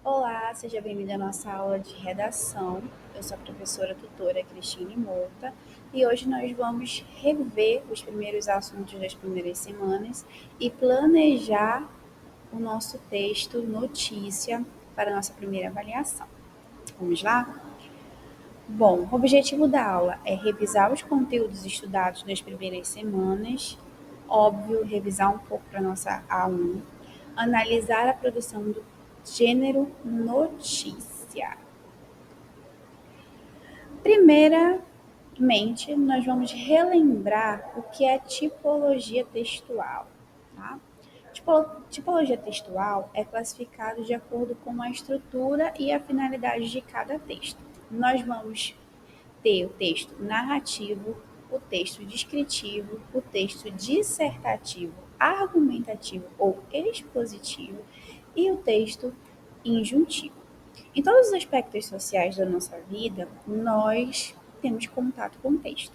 Olá, seja bem-vindo à nossa aula de redação. Eu sou a professora tutora Cristine Mota e hoje nós vamos rever os primeiros assuntos das primeiras semanas e planejar o nosso texto notícia para a nossa primeira avaliação. Vamos lá? Bom, o objetivo da aula é revisar os conteúdos estudados nas primeiras semanas, óbvio, revisar um pouco para a nossa A1, analisar a produção do gênero notícia. Primeiramente, nós vamos relembrar o que é tipologia textual. Tá? Tipologia textual é classificado de acordo com a estrutura e a finalidade de cada texto. Nós vamos ter o texto narrativo, o texto descritivo, o texto dissertativo, argumentativo ou expositivo e o texto injuntivo. Em todos os aspectos sociais da nossa vida, nós temos contato com o texto,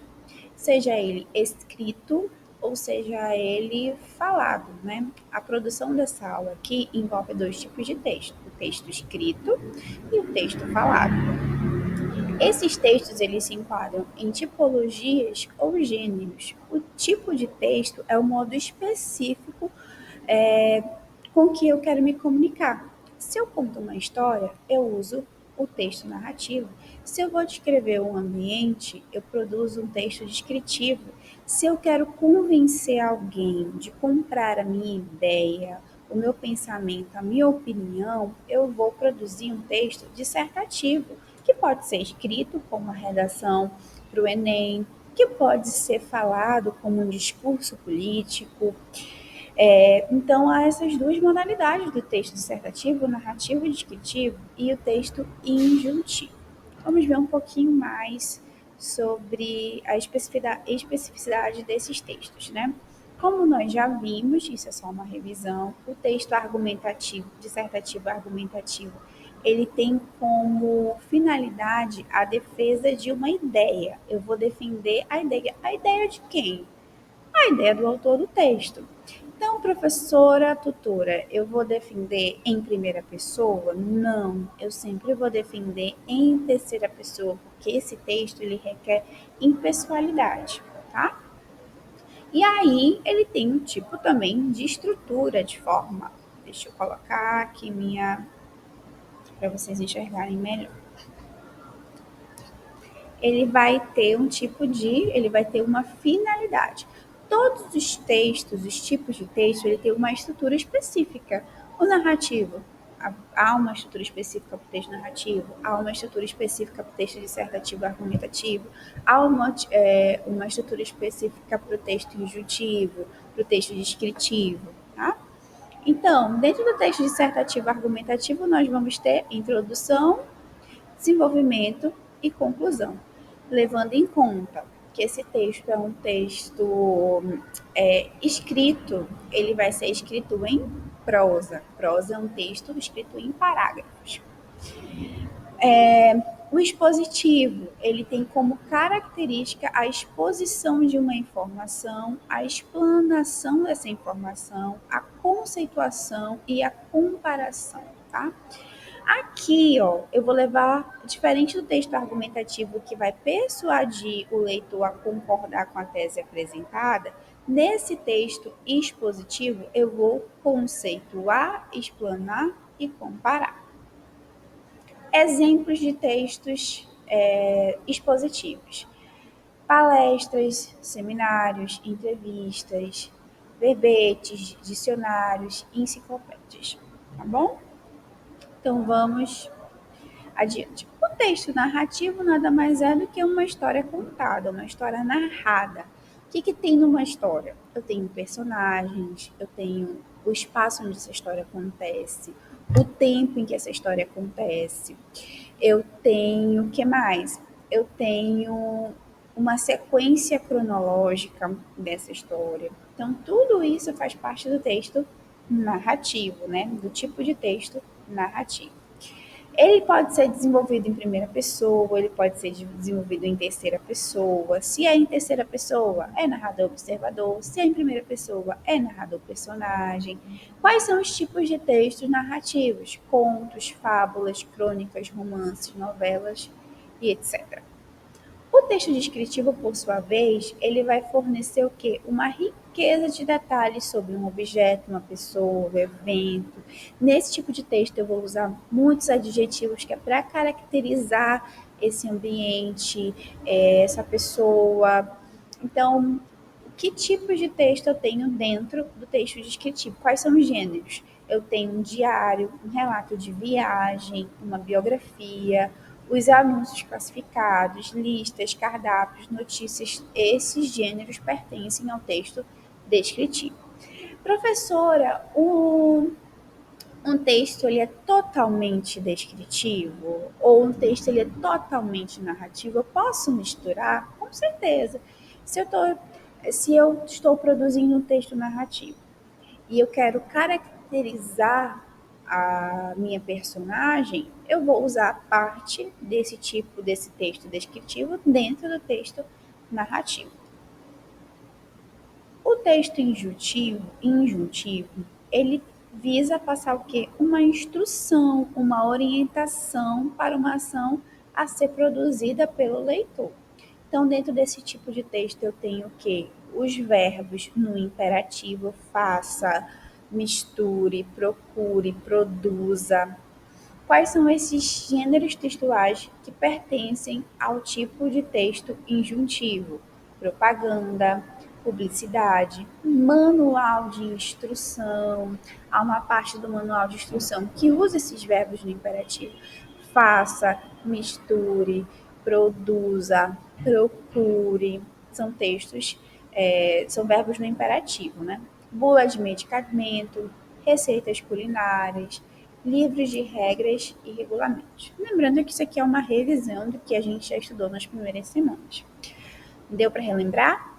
seja ele escrito ou seja ele falado, né? A produção dessa aula aqui envolve dois tipos de texto, o texto escrito e o texto falado. Esses textos eles se enquadram em tipologias ou gêneros. O tipo de texto é o modo específico é, com que eu quero me comunicar. Se eu conto uma história, eu uso o texto narrativo. Se eu vou descrever um ambiente, eu produzo um texto descritivo. Se eu quero convencer alguém de comprar a minha ideia, o meu pensamento, a minha opinião, eu vou produzir um texto dissertativo, que pode ser escrito como uma redação para o Enem, que pode ser falado como um discurso político. Então, há essas duas modalidades do texto dissertativo, narrativo e descritivo, e o texto injuntivo. Vamos ver um pouquinho mais sobre a especificidade desses textos, né? Como nós já vimos, isso é só uma revisão, o texto argumentativo, dissertativo argumentativo, ele tem como finalidade a defesa de uma ideia. Eu vou defender a ideia. A ideia de quem? A ideia do autor do texto. Então, professora, tutora, eu vou defender em primeira pessoa? Não, eu sempre vou defender em terceira pessoa, porque esse texto ele requer impessoalidade, tá? E aí ele tem um tipo também de estrutura, de forma. Deixa eu colocar aqui minha para vocês enxergarem melhor. Ele vai ter uma finalidade. Todos os textos, os tipos de texto, ele tem uma estrutura específica. O narrativo, há uma estrutura específica para o texto narrativo, há uma estrutura específica para o texto dissertativo argumentativo, há uma estrutura específica para o texto injuntivo, para o texto descritivo, tá? Então, dentro do texto dissertativo argumentativo, nós vamos ter introdução, desenvolvimento e conclusão, levando em conta que esse texto é um texto escrito, ele vai ser escrito em prosa. Prosa é um texto escrito em parágrafos. O expositivo, ele tem como característica a exposição de uma informação, a explanação dessa informação, a conceituação e a comparação, tá? Aqui, ó, eu vou levar, diferente do texto argumentativo que vai persuadir o leitor a concordar com a tese apresentada, nesse texto expositivo eu vou conceituar, explanar e comparar. Exemplos de textos expositivos: palestras, seminários, entrevistas, verbetes, dicionários, enciclopédias, tá bom? Então vamos adiante. O texto narrativo nada mais é do que uma história contada, uma história narrada. O que tem numa história? Eu tenho personagens, eu tenho o espaço onde essa história acontece, o tempo em que essa história acontece. Eu tenho, o que mais? Eu tenho uma sequência cronológica dessa história. Então, tudo isso faz parte do texto narrativo, né? Do tipo de texto narrativo. Ele pode ser desenvolvido em primeira pessoa, ele pode ser desenvolvido em terceira pessoa. Se é em terceira pessoa, é narrador observador. Se é em primeira pessoa, é narrador personagem. Quais são os tipos de textos narrativos? Contos, fábulas, crônicas, romances, novelas e etc. O texto descritivo, por sua vez, ele vai fornecer o quê? Uma riqueza de detalhes sobre um objeto, uma pessoa, um evento. Nesse tipo de texto eu vou usar muitos adjetivos que é para caracterizar esse ambiente, essa pessoa. Então, que tipos de texto eu tenho dentro do texto descritivo? Quais são os gêneros? Eu tenho um diário, um relato de viagem, uma biografia, os anúncios classificados, listas, cardápios, notícias. Esses gêneros pertencem ao texto descritivo. Professora, um texto ele é totalmente descritivo ou um texto ele é totalmente narrativo? Eu posso misturar? Com certeza. Se se eu estou produzindo um texto narrativo e eu quero caracterizar a minha personagem, eu vou usar parte desse tipo, desse texto descritivo dentro do texto narrativo. O texto injuntivo, ele visa passar o quê? Uma instrução, uma orientação para uma ação a ser produzida pelo leitor. Então, dentro desse tipo de texto, eu tenho o quê? Os verbos no imperativo, faça, misture, procure, produza. Quais são esses gêneros textuais que pertencem ao tipo de texto injuntivo? Propaganda, publicidade, manual de instrução. Há uma parte do manual de instrução que usa esses verbos no imperativo. Faça, misture, produza, procure. São textos, são verbos no imperativo, né? Bula de medicamento, receitas culinárias, livros de regras e regulamentos. Lembrando que isso aqui é uma revisão do que a gente já estudou nas primeiras semanas. Deu para relembrar?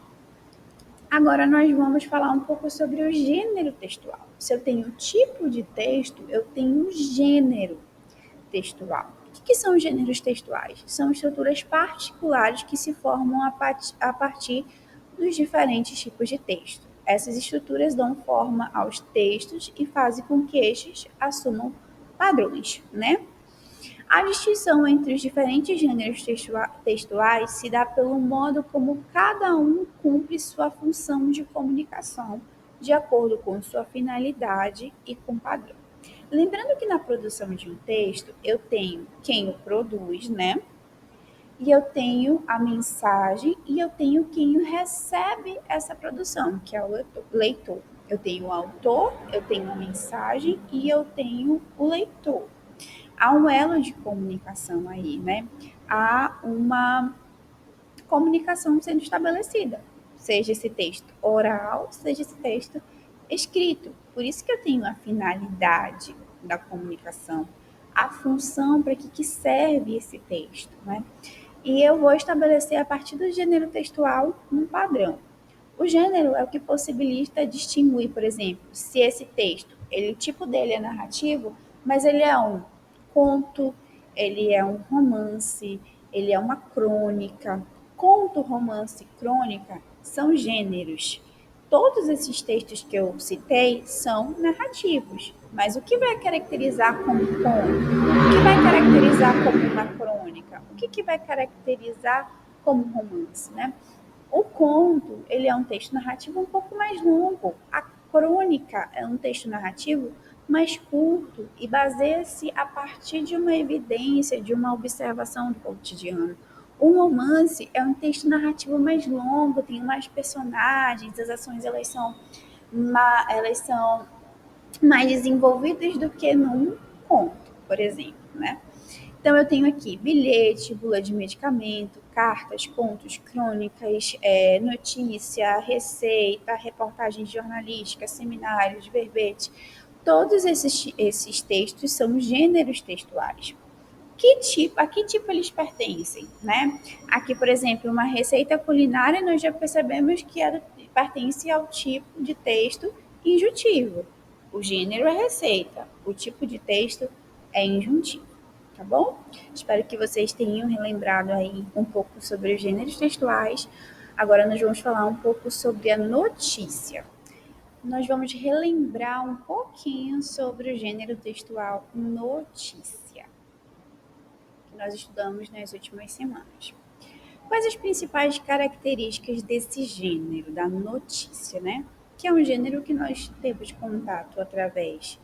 Agora nós vamos falar um pouco sobre o gênero textual. Se eu tenho tipo de texto, eu tenho gênero textual. O que são os gêneros textuais? São estruturas particulares que se formam a partir dos diferentes tipos de texto. Essas estruturas dão forma aos textos e fazem com que estes assumam padrões, né? A distinção entre os diferentes gêneros textuais se dá pelo modo como cada um cumpre sua função de comunicação, de acordo com sua finalidade e com padrão. Lembrando que na produção de um texto, eu tenho quem o produz, né? E eu tenho a mensagem e eu tenho quem recebe essa produção, que é o leitor. Eu tenho o autor, eu tenho a mensagem e eu tenho o leitor. Há um elo de comunicação aí, né? Há uma comunicação sendo estabelecida, seja esse texto oral, seja esse texto escrito. Por isso que eu tenho a finalidade da comunicação, a função para que serve esse texto, né? E eu vou estabelecer a partir do gênero textual um padrão. O gênero é o que possibilita distinguir, por exemplo, se esse texto, o tipo dele é narrativo, mas ele é um conto, ele é um romance, ele é uma crônica. Conto, romance, crônica são gêneros. Todos esses textos que eu citei são narrativos, mas o que vai caracterizar como conto? O que vai caracterizar como uma crônica? O que vai caracterizar como romance, né? O conto, ele é um texto narrativo um pouco mais longo. A crônica é um texto narrativo mais curto e baseia-se a partir de uma evidência, de uma observação do cotidiano. O romance é um texto narrativo mais longo, tem mais personagens, as ações elas são mais desenvolvidas do que num conto, por exemplo, né? Então, eu tenho aqui bilhete, bula de medicamento, cartas, contos, crônicas, notícia, receita, reportagens jornalísticas, seminários, verbete. Todos esses textos são gêneros textuais. A que tipo eles pertencem, né? Aqui, por exemplo, uma receita culinária, nós já percebemos que pertence ao tipo de texto injuntivo. O gênero é receita, o tipo de texto é injuntivo. tá bom? Espero que vocês tenham relembrado aí um pouco sobre os gêneros textuais. Agora nós vamos falar um pouco sobre a notícia. Nós vamos relembrar um pouquinho sobre o gênero textual notícia, que nós estudamos nas últimas semanas. Quais as principais características desse gênero, da notícia, né? Que é um gênero que nós temos contato através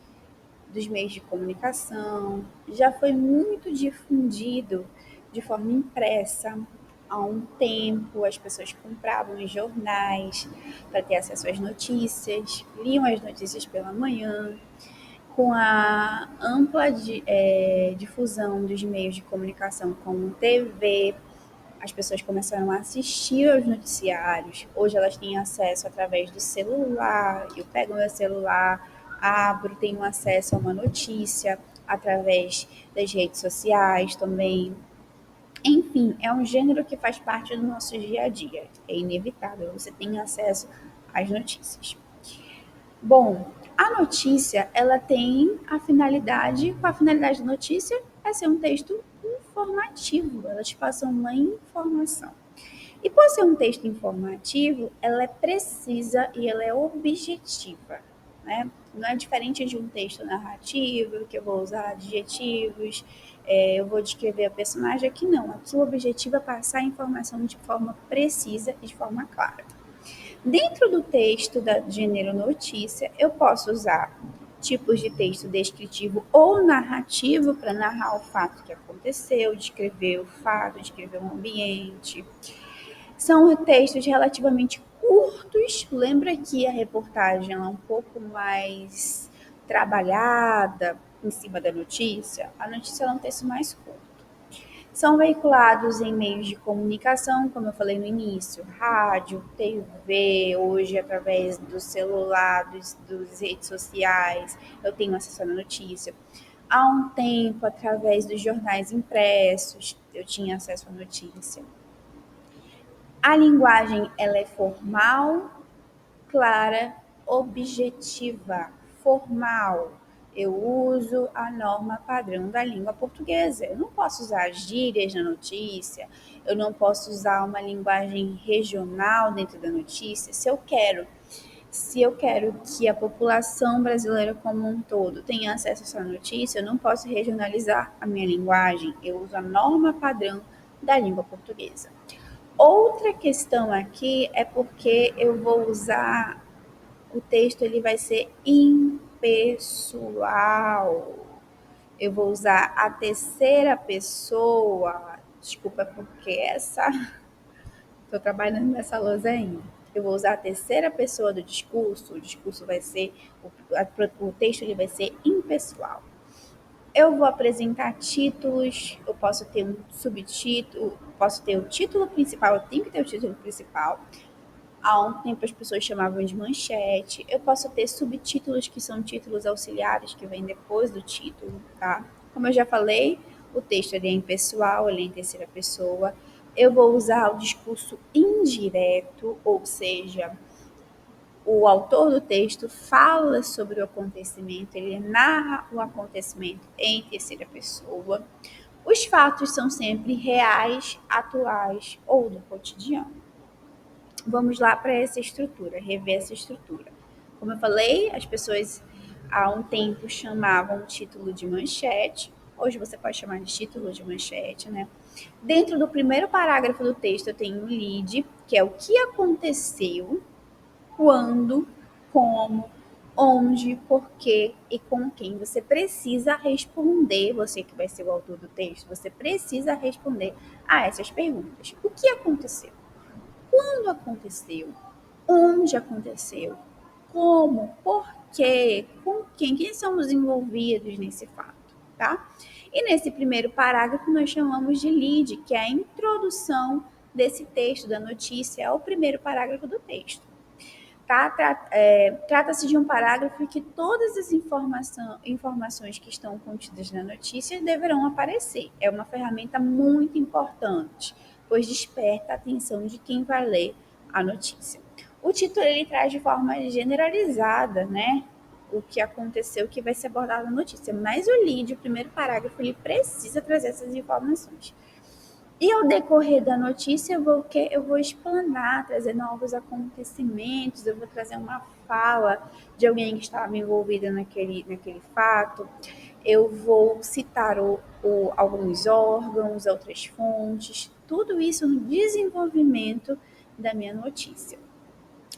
dos meios de comunicação, já foi muito difundido de forma impressa há um tempo. As pessoas compravam os jornais para ter acesso às notícias, liam as notícias pela manhã. Com a ampla difusão dos meios de comunicação, como TV, as pessoas começaram a assistir aos noticiários. Hoje elas têm acesso através do celular. Eu pego meu celular, abro, tenho acesso a uma notícia através das redes sociais também. Enfim, é um gênero que faz parte do nosso dia a dia. É inevitável, você tem acesso às notícias. Bom, a notícia, ela tem a finalidade da notícia é ser um texto informativo, ela te passa uma informação. E por ser um texto informativo, ela é precisa e ela é objetiva, né? Não é diferente de um texto narrativo, que eu vou usar adjetivos, eu vou descrever a personagem. Aqui não, aqui o objetivo é passar a informação de forma precisa e de forma clara. Dentro do texto da gênero notícia, eu posso usar tipos de texto descritivo ou narrativo para narrar o fato que aconteceu, descrever o fato, descrever um ambiente. São textos relativamente curtos. Lembra que a reportagem é um pouco mais trabalhada em cima da notícia? A notícia é um texto mais curto. São veiculados em meios de comunicação, como eu falei no início, rádio, TV, hoje através do celular, dos redes sociais, eu tenho acesso à notícia. Há um tempo, através dos jornais impressos, eu tinha acesso à notícia. A linguagem, ela é formal, clara, objetiva, formal. Eu uso a norma padrão da língua portuguesa. Eu não posso usar gírias na notícia, eu não posso usar uma linguagem regional dentro da notícia, se eu quero. Se eu quero que a população brasileira como um todo tenha acesso a essa notícia, eu não posso regionalizar a minha linguagem. Eu uso a norma padrão da língua portuguesa. Outra questão aqui é porque eu vou usar o texto, ele vai ser impessoal. Eu vou usar a terceira pessoa. Desculpa porque estou trabalhando nessa lousa ainda. Eu vou usar a terceira pessoa do discurso. O discurso vai ser o texto, ele vai ser impessoal. Eu vou apresentar títulos, eu posso ter um subtítulo, posso ter o título principal, eu tenho que ter o título principal. Há um tempo as pessoas chamavam de manchete. Eu posso ter subtítulos, que são títulos auxiliares, que vêm depois do título, tá? Como eu já falei, o texto ele é impessoal, ele é em terceira pessoa. Eu vou usar o discurso indireto, ou seja, o autor do texto fala sobre o acontecimento, ele narra o acontecimento em terceira pessoa. Os fatos são sempre reais, atuais ou do cotidiano. Vamos lá para essa estrutura, rever essa estrutura. Como eu falei, as pessoas há um tempo chamavam o título de manchete, hoje você pode chamar de título de manchete, né? Dentro do primeiro parágrafo do texto eu tenho um lead, que é o que aconteceu, quando, como, onde, por quê e com quem. Você precisa responder, você que vai ser o autor do texto, você precisa responder a essas perguntas. O que aconteceu? Quando aconteceu? Onde aconteceu? Como? Por quê? Com quem? Quem são os envolvidos nesse fato, tá? E nesse primeiro parágrafo nós chamamos de lead, que é a introdução desse texto, da notícia, é o primeiro parágrafo do texto. Tá? Trata-se de um parágrafo em que todas as informações que estão contidas na notícia deverão aparecer. É uma ferramenta muito importante, pois desperta a atenção de quem vai ler a notícia. O título ele traz de forma generalizada, né, o que aconteceu, o que vai ser abordado na notícia. Mas o lead, o primeiro parágrafo, ele precisa trazer essas informações. E ao decorrer da notícia, eu vou explanar, trazer novos acontecimentos, eu vou trazer uma fala de alguém que estava envolvido naquele fato, eu vou citar alguns órgãos, outras fontes, tudo isso no desenvolvimento da minha notícia.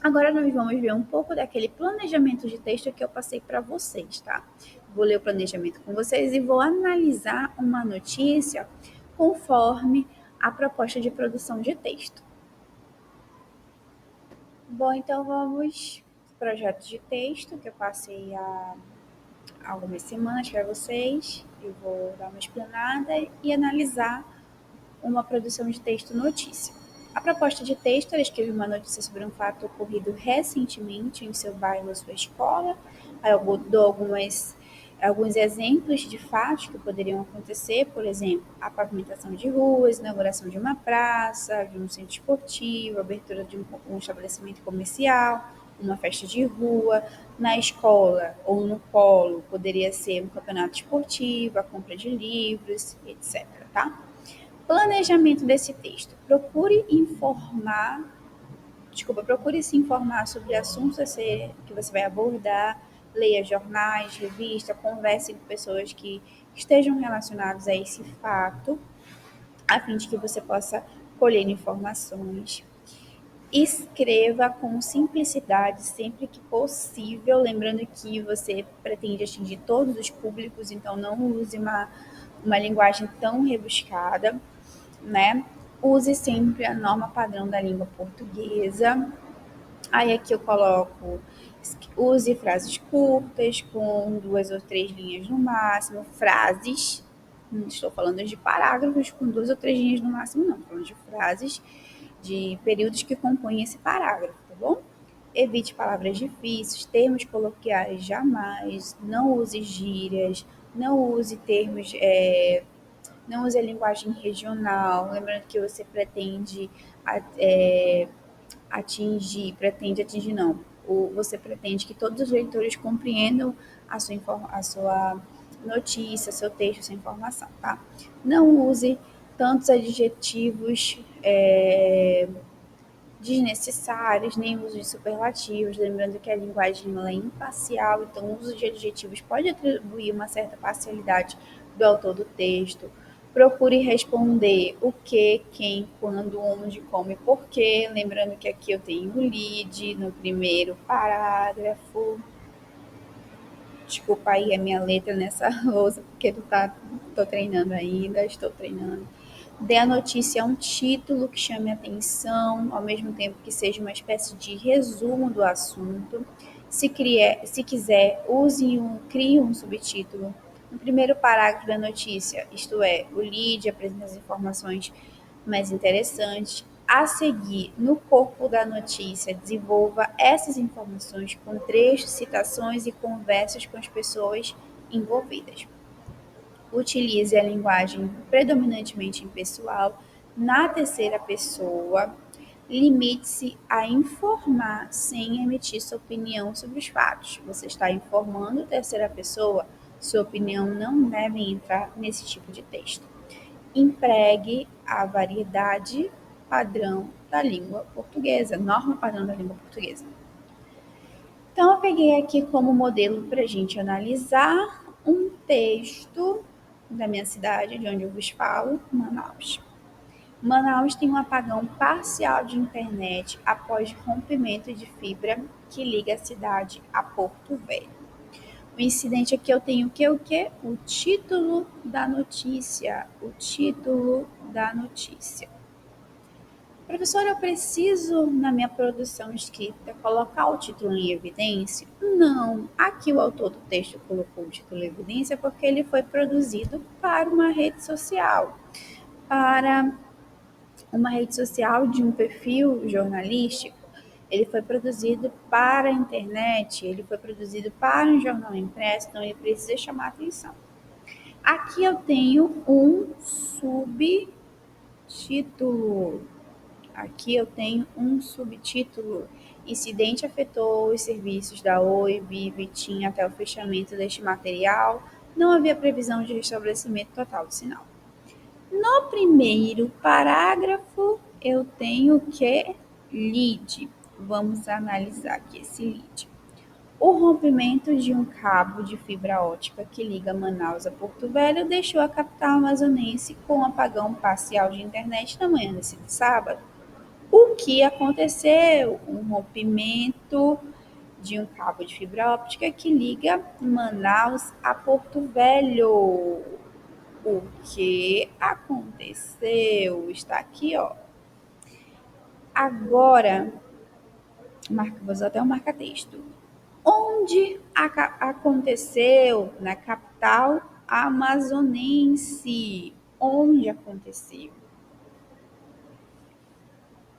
Agora nós vamos ver um pouco daquele planejamento de texto que eu passei para vocês, tá? Vou ler o planejamento com vocês e vou analisar uma notícia conforme a proposta de produção de texto. Bom, então vamos para o projeto de texto que eu passei há algumas semanas para vocês. Eu vou dar uma explanada e analisar uma produção de texto notícia. A proposta de texto era escrever uma notícia sobre um fato ocorrido recentemente em seu bairro ou sua escola. Aí eu dou alguns exemplos de fatos que poderiam acontecer, por exemplo, a pavimentação de ruas, inauguração de uma praça, de um centro esportivo, abertura de um estabelecimento comercial, uma festa de rua. Na escola ou no polo poderia ser um campeonato esportivo, a compra de livros, etc. Tá? Planejamento desse texto. Procure se informar sobre assuntos que você vai abordar, leia jornais, revistas, converse com pessoas que estejam relacionadas a esse fato, a fim de que você possa colher informações. Escreva com simplicidade sempre que possível, lembrando que você pretende atingir todos os públicos, então não use uma linguagem tão rebuscada, né? Use sempre a norma padrão da língua portuguesa. Aí aqui eu coloco, use frases curtas, com 2 ou 3 linhas no máximo, frases, não estou falando de parágrafos com 2 ou 3 linhas no máximo, não, estou falando de frases, de períodos que compõem esse parágrafo, tá bom? Evite palavras difíceis, termos coloquiais jamais, não use gírias, não use termos, não use a linguagem regional, lembrando que você pretende atingir não, você pretende que todos os leitores compreendam a sua notícia, seu texto, sua informação, tá? Não use tantos adjetivos desnecessários, nem uso de superlativos, lembrando que a linguagem ela é imparcial, então o uso de adjetivos pode atribuir uma certa parcialidade do autor do texto. Procure responder o que, quem, quando, onde, como e porquê, lembrando que aqui eu tenho o lead no primeiro parágrafo. Desculpa aí a minha letra nessa lousa, porque tô treinando ainda, estou treinando. Dê a notícia um título que chame a atenção, ao mesmo tempo que seja uma espécie de resumo do assunto. Se quiser, crie um subtítulo. No primeiro parágrafo da notícia, isto é, o lead apresenta as informações mais interessantes. A seguir, no corpo da notícia, desenvolva essas informações com trechos, citações e conversas com as pessoas envolvidas. Utilize a linguagem predominantemente impessoal, na terceira pessoa. Limite-se a informar sem emitir sua opinião sobre os fatos. Você está informando a terceira pessoa, sua opinião não deve entrar nesse tipo de texto. Empregue a variedade padrão da língua portuguesa, norma padrão da língua portuguesa. Então, eu peguei aqui como modelo para a gente analisar um texto da minha cidade, de onde eu vos falo, Manaus. Manaus tem um apagão parcial de internet após rompimento de fibra que liga a cidade a Porto Velho. O incidente aqui eu tenho o quê? O título da notícia. O título da notícia. Professora, eu preciso, na minha produção escrita, colocar o título em evidência? Não. Aqui o autor do texto colocou o título em evidência porque ele foi produzido para uma rede social. Para uma rede social de um perfil jornalístico, ele foi produzido para a internet, ele foi produzido para um jornal impresso, então ele precisa chamar atenção. Aqui eu tenho um subtítulo. Aqui eu tenho um subtítulo. Incidente afetou os serviços da Oi, Vivo e TIM até o fechamento deste material. Não havia previsão de restabelecimento total do sinal. No primeiro parágrafo, eu tenho que lead. Vamos analisar aqui esse lead. O rompimento de um cabo de fibra ótica que liga Manaus a Porto Velho deixou a capital amazonense com um apagão parcial de internet na manhã desse sábado. O que aconteceu? Um rompimento de um cabo de fibra óptica que liga Manaus a Porto Velho. O que aconteceu? Está aqui, ó. Agora, vou usar até um marca-texto. Onde aconteceu? Na capital amazonense. Onde aconteceu?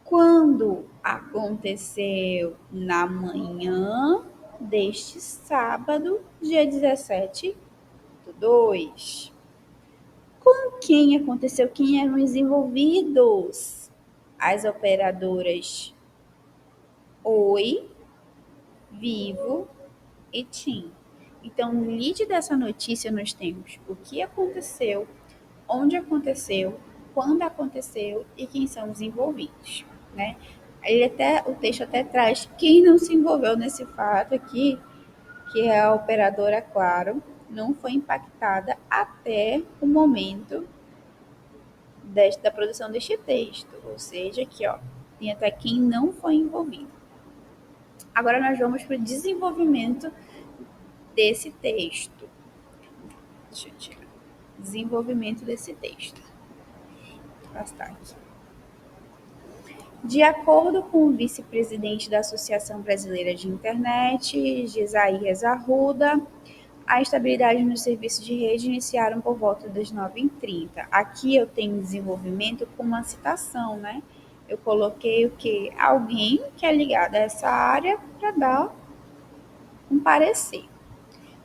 Quando aconteceu? Na manhã deste sábado, dia 17/2. Com quem aconteceu? Quem eram os envolvidos? As operadoras Oi, Vivo e TIM. Então, no lead dessa notícia, nós temos o que aconteceu, onde aconteceu, quando aconteceu e quem são os envolvidos, né? O texto até traz quem não se envolveu nesse fato aqui, que é a operadora Claro, não foi impactada até o momento da produção deste texto, ou seja, aqui ó, tem até quem não foi envolvido. Agora nós vamos para o desenvolvimento desse texto. Deixa eu tirar. Desenvolvimento desse texto. Bastante. De acordo com o vice-presidente da Associação Brasileira de Internet, Gesaías Arruda, a estabilidade nos serviços de rede iniciaram por volta das 9h30. Aqui eu tenho desenvolvimento com uma citação, né? Eu coloquei o que? Alguém que é ligado a essa área para dar um parecer.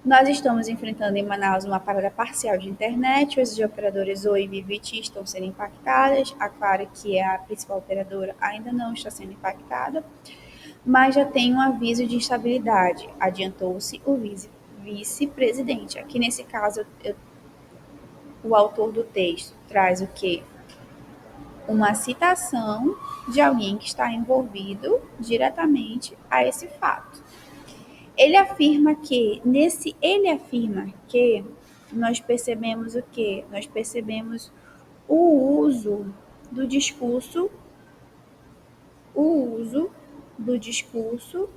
Nós estamos enfrentando em Manaus uma parada parcial de internet, as operadoras Oi, Vivo e TIM estão sendo impactadas, a Claro, que é a principal operadora, ainda não está sendo impactada, mas já tem um aviso de instabilidade, adiantou-se o vice-presidente. Aqui nesse caso, o autor do texto traz o quê? Uma citação de alguém que está envolvido diretamente a esse fato. Ele afirma que nós percebemos o quê? Nós percebemos o uso do discurso, o uso do discurso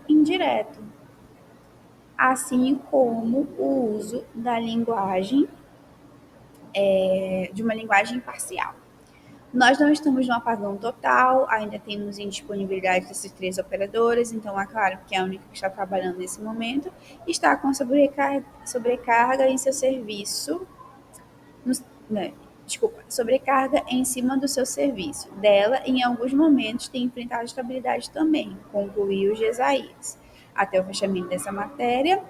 indireto, assim como o uso da linguagem, de uma linguagem parcial. Nós não estamos no apagão total, ainda temos indisponibilidade dessas 3 operadoras, então é claro que é a única que está trabalhando nesse momento está com sobrecarga em seu serviço, sobrecarga em cima do seu serviço. Dela, em alguns momentos, tem enfrentado estabilidade também, concluiu Gesaías. Até o fechamento dessa matéria,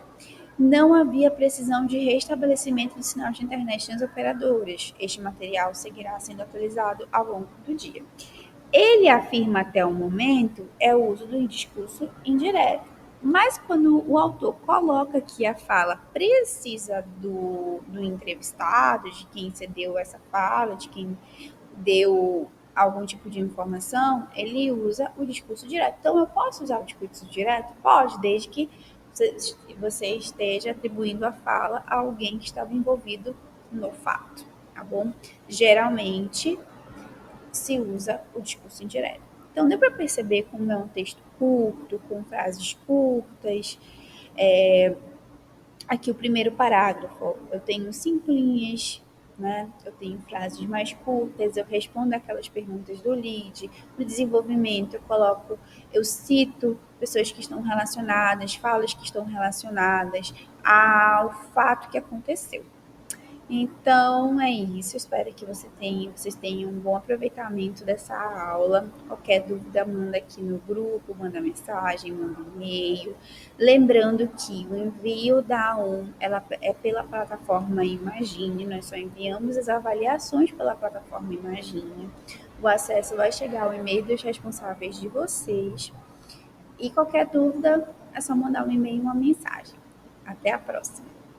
não havia precisão de restabelecimento do sinal de internet nas operadoras. Este material seguirá sendo atualizado ao longo do dia. Ele afirma até o momento é o uso do discurso indireto. Mas quando o autor coloca que a fala precisa do entrevistado, de quem cedeu essa fala, de quem deu algum tipo de informação, ele usa o discurso direto. Então, eu posso usar o discurso direto? Pode, desde que você esteja atribuindo a fala a alguém que estava envolvido no fato, tá bom? Geralmente, se usa o discurso indireto. Então, deu para perceber como é um texto curto, com frases curtas. Aqui o primeiro parágrafo, eu tenho 5 linhas, né? Eu tenho frases mais curtas, eu respondo aquelas perguntas do lead, no desenvolvimento eu cito pessoas que estão relacionadas, falas que estão relacionadas ao fato que aconteceu. Então é isso, espero que vocês tenham um bom aproveitamento dessa aula. Qualquer dúvida, manda aqui no grupo, manda mensagem, manda e-mail. Lembrando que o envio da ela é pela plataforma Imagine, nós só enviamos as avaliações pela plataforma Imagine. O acesso vai chegar ao e-mail dos responsáveis de vocês. E qualquer dúvida, é só mandar um e-mail e uma mensagem. Até a próxima!